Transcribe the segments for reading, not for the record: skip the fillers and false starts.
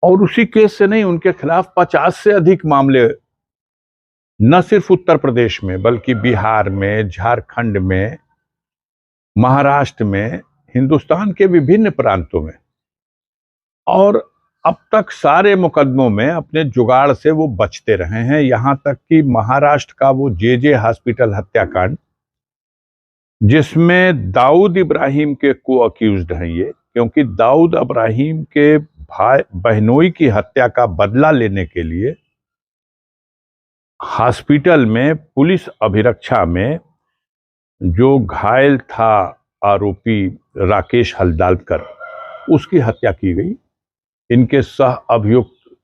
और उसी केस से नहीं, उनके खिलाफ 50 से अधिक मामले न सिर्फ उत्तर प्रदेश में बल्कि बिहार में, झारखंड में, महाराष्ट्र में, हिंदुस्तान के विभिन्न प्रांतों में। और अब तक सारे मुकदमों में अपने जुगाड़ से वो बचते रहे हैं। यहां तक कि महाराष्ट्र का वो जे हॉस्पिटल हत्याकांड, जिसमें दाऊद इब्राहिम के को अक्यूज्ड हैं ये, क्योंकि दाऊद इब्राहिम के भाई बहनोई की हत्या का बदला लेने के लिए हॉस्पिटल में पुलिस अभिरक्षा में जो घायल था आरोपी राकेश हल्दारकर, उसकी हत्या की गई। इनके सह अभियुक्त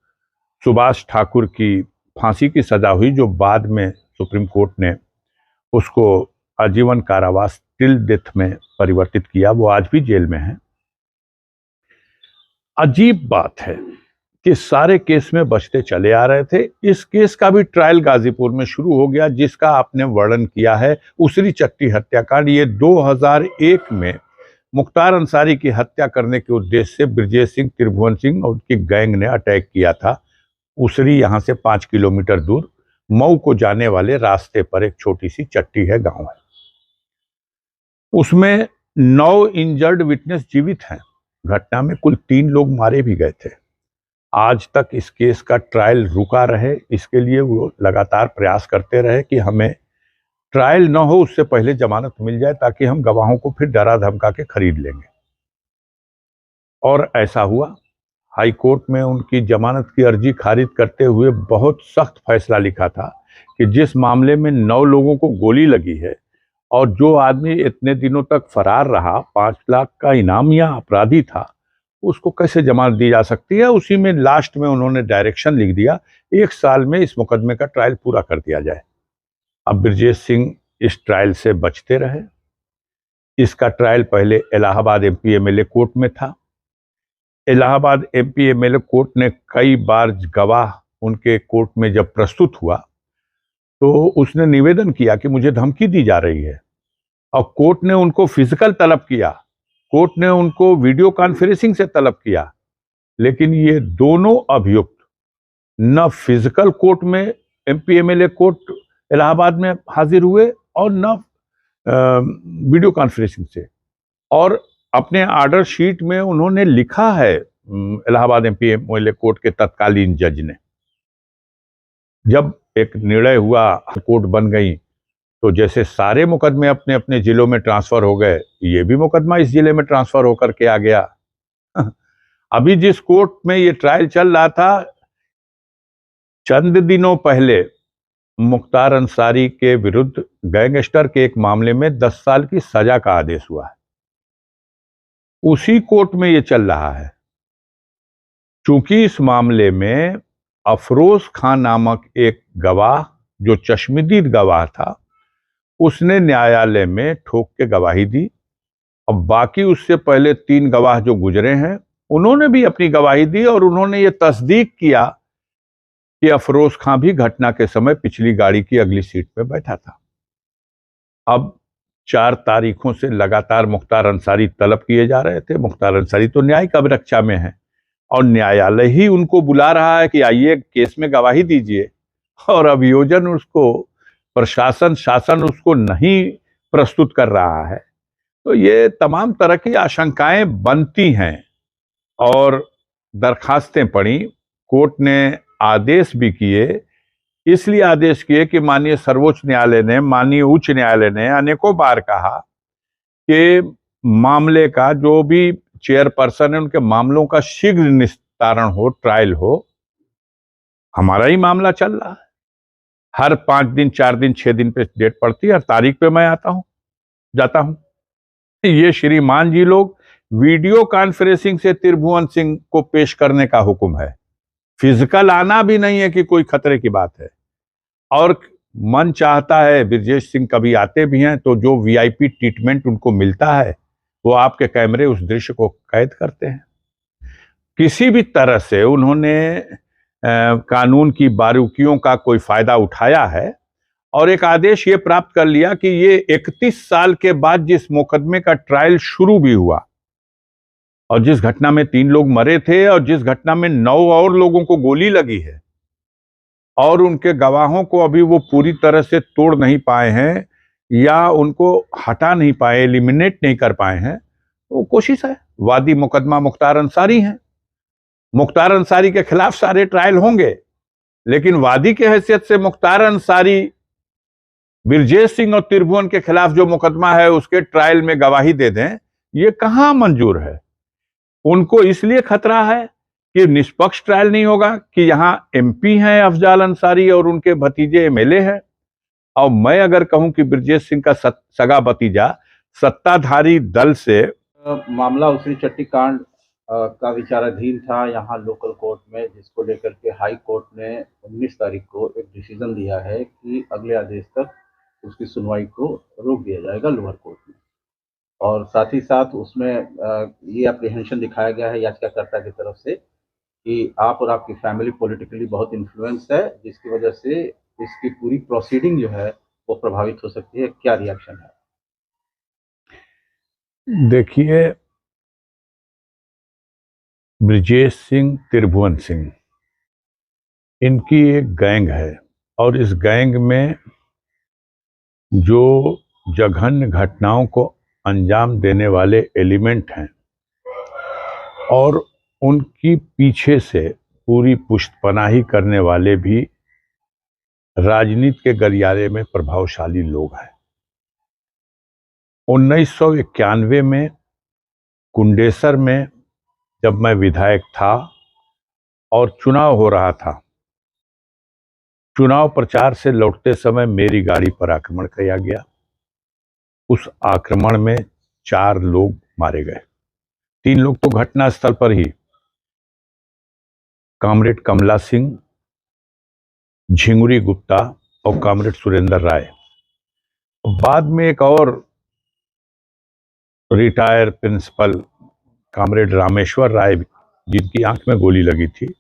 सुभाष ठाकुर की फांसी की सजा हुई, जो बाद में सुप्रीम कोर्ट ने उसको आजीवन कारावास टिल डेथ में परिवर्तित किया। वो आज भी जेल में है। अजीब बात है कि सारे केस में बचते चले आ रहे थे। इस केस का भी ट्रायल गाजीपुर में शुरू हो गया, जिसका आपने वर्णन किया है, उसरी चट्टी हत्याकांड। ये 2001 में मुख्तार अंसारी की हत्या करने के उद्देश्य से ब्रजेश सिंह, त्रिभुवन सिंह और उनकी गैंग ने अटैक किया था। उसरी यहां से 5 किलोमीटर दूर मऊ को जाने वाले रास्ते पर एक छोटी सी चट्टी है, गांव है। उसमें 9 इंजर्ड विटनेस जीवित हैं। घटना में कुल 3 लोग मारे भी गए थे। आज तक इस केस का ट्रायल रुका रहे, इसके लिए वो लगातार प्रयास करते रहे कि हमें ट्रायल न हो, उससे पहले जमानत मिल जाए, ताकि हम गवाहों को फिर डरा धमका के खरीद लेंगे। और ऐसा हुआ। हाई कोर्ट में उनकी जमानत की अर्जी खारिज करते हुए बहुत सख्त फैसला लिखा था कि जिस मामले में 9 लोगों को गोली लगी है और जो आदमी इतने दिनों तक फरार रहा, 5 लाख का इनामिया अपराधी था, उसको कैसे जमानत दी जा सकती है। उसी में लास्ट में उन्होंने डायरेक्शन लिख दिया, 1 साल में इस मुकदमे का ट्रायल पूरा कर दिया जाए। अब ब्रजेश सिंह इस ट्रायल से बचते रहे। इसका ट्रायल पहले इलाहाबाद एमपी एमएलए कोर्ट में था। इलाहाबाद एमपी एमएलए कोर्ट ने कई बार गवाह उनके कोर्ट में जब प्रस्तुत हुआ तो उसने निवेदन किया कि मुझे धमकी दी जा रही है, और कोर्ट ने उनको फिजिकल तलब किया, कोर्ट ने उनको वीडियो कॉन्फ्रेंसिंग से तलब किया। लेकिन ये दोनों अभियुक्त न फिजिकल कोर्ट में एमपी एमएलए कोर्ट इलाहाबाद में हाजिर हुए और न वीडियो कॉन्फ्रेंसिंग से। और अपने ऑर्डर शीट में उन्होंने लिखा है, इलाहाबाद एमपी एमएलए कोर्ट के तत्कालीन जज ने, जब एक निर्णय हुआ, कोर्ट बन गई, तो जैसे सारे मुकदमे अपने अपने जिलों में ट्रांसफर हो गए, ये भी मुकदमा इस जिले में ट्रांसफर होकर के आ गया। अभी जिस कोर्ट में ये ट्रायल चल रहा था, चंद दिनों पहले मुख्तार अंसारी के विरुद्ध गैंगस्टर के एक मामले में 10 साल की सजा का आदेश हुआ है। उसी कोर्ट में ये चल रहा है। चूंकि इस मामले में अफरोज खान नामक एक गवाह, जो चश्मदीद गवाह था, उसने न्यायालय में ठोक के गवाही दी। अब बाकी उससे पहले 3 गवाह जो गुजरे हैं, उन्होंने भी अपनी गवाही दी और उन्होंने ये तस्दीक किया कि अफरोज खान भी घटना के समय पिछली गाड़ी की अगली सीट पे बैठा था। अब 4 तारीखों से लगातार मुख्तार अंसारी तलब किए जा रहे थे। मुख्तार अंसारी तो न्यायिक अभिरक्षा में है और न्यायालय ही उनको बुला रहा है कि आइए केस में गवाही दीजिए, और अभियोजन उसको, प्रशासन, शासन उसको नहीं प्रस्तुत कर रहा है। तो ये तमाम तरह की आशंकाएं बनती हैं और दरखास्तें पड़ी। कोर्ट ने आदेश भी किए, इसलिए आदेश किए कि माननीय सर्वोच्च न्यायालय ने, माननीय उच्च न्यायालय ने अनेकों बार कहा कि मामले का जो भी चेयरपर्सन है, उनके मामलों का शीघ्र निस्तारण हो, ट्रायल हो। हमारा ही मामला चल रहा है, हर 5 दिन, 4 दिन, 6 दिन पे डेट पड़ती है, हर तारीख पे मैं आता हूं, जाता हूं। ये श्रीमान जी लोग वीडियो कॉन्फ्रेंसिंग से त्रिभुवन सिंह को पेश करने का हुक्म है, फिजिकल आना भी नहीं है कि कोई खतरे की बात है। और मन चाहता है, ब्रजेश सिंह कभी आते भी हैं तो जो वीआईपी ट्रीटमेंट उनको मिलता है, वो आपके कैमरे उस दृश्य को कैद करते हैं। किसी भी तरह से उन्होंने कानून की बारीकियों का कोई फायदा उठाया है और एक आदेश ये प्राप्त कर लिया कि ये 31 साल के बाद जिस मुकदमे का ट्रायल शुरू भी हुआ, और जिस घटना में 3 लोग मरे थे और जिस घटना में 9 और लोगों को गोली लगी है और उनके गवाहों को अभी वो पूरी तरह से तोड़ नहीं पाए हैं या उनको हटा नहीं पाए, एलिमिनेट नहीं कर पाए हैं, वो कोशिश है। वादी मुकदमा मुख्तार अंसारी है। मुख्तार अंसारी के खिलाफ सारे ट्रायल होंगे, लेकिन वादी की हैसियत से मुख्तार अंसारी ब्रजेश सिंह और त्रिभुवन के खिलाफ जो मुकदमा है उसके ट्रायल में गवाही दे दें, ये कहां मंजूर है। उनको इसलिए खतरा है कि निष्पक्ष ट्रायल नहीं होगा, कि यहां एमपी हैं अफजाल अंसारी और उनके भतीजे एमएलए हैं। और मैं अगर कहूं कि ब्रजेश सिंह का सगा भतीजा सत्ताधारी दल से मामला उसी चट्टी कांड का विचाराधीन था यहाँ लोकल कोर्ट में, जिसको लेकर के हाई कोर्ट ने 19 तारीख को एक डिसीजन दिया है कि अगले आदेश तक उसकी सुनवाई को रोक दिया जाएगा लोअर कोर्ट में। और साथ ही साथ उसमें ये अप्रीहेंशन दिखाया गया है याचिकाकर्ता की तरफ से कि आप और आपकी फैमिली पॉलिटिकली बहुत इन्फ्लुएंस है, जिसकी वजह से इसकी पूरी प्रोसीडिंग जो है वो प्रभावित हो सकती है। क्या रिएक्शन है? देखिए, ब्रजेश सिंह, त्रिभुवन सिंह, इनकी एक गैंग है और इस गैंग में जो जघन्य घटनाओं को अंजाम देने वाले एलिमेंट हैं और उनकी पीछे से पूरी पुष्टपनाही करने वाले भी राजनीति के गलियारे में प्रभावशाली लोग हैं। 1991 में कुंडेसर में जब मैं विधायक था और चुनाव हो रहा था, चुनाव प्रचार से लौटते समय मेरी गाड़ी पर आक्रमण किया गया। उस आक्रमण में 4 लोग मारे गए, 3 लोग तो घटनास्थल पर ही, कामरेड कमला सिंह, झिंगुरी गुप्ता और कामरेड सुरेंद्र राय। बाद में एक और रिटायर प्रिंसिपल कामरेड रामेश्वर राय, जिनकी आंख में गोली लगी थी,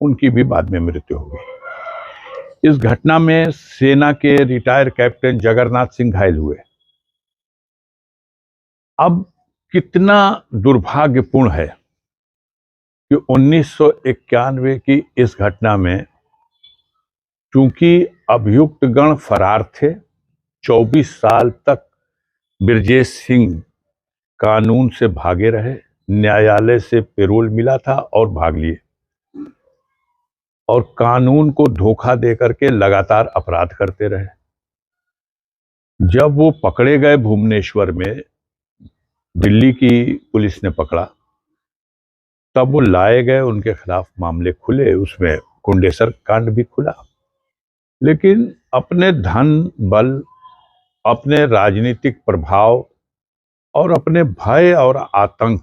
उनकी भी बाद में मृत्यु हो गई। इस घटना में सेना के रिटायर कैप्टन जगन्नाथ सिंह घायल हुए। अब कितना दुर्भाग्यपूर्ण है कि 1991 की इस घटना में चूंकि अभियुक्त गण फरार थे, 24 साल तक ब्रजेश सिंह कानून से भागे रहे, न्यायालय से पेरोल मिला था और भाग लिए और कानून को धोखा देकर के लगातार अपराध करते रहे। जब वो पकड़े गए भुवनेश्वर में, दिल्ली की पुलिस ने पकड़ा, तब वो लाए गए, उनके खिलाफ मामले खुले, उसमें कुंडेसर कांड भी खुला। लेकिन अपने धन बल, अपने राजनीतिक प्रभाव और अपने भय और आतंक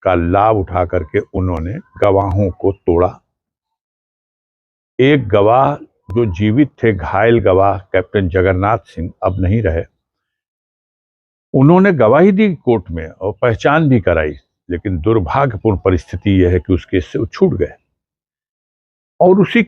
का लाभ उठा करके उन्होंने गवाहों को तोड़ा। एक गवाह जो जीवित थे, घायल गवाह कैप्टन जगन्नाथ सिंह, अब नहीं रहे, उन्होंने गवाही दी कोर्ट में और पहचान भी कराई, लेकिन दुर्भाग्यपूर्ण परिस्थिति यह है कि उस केस से वो छूट गए। और उसी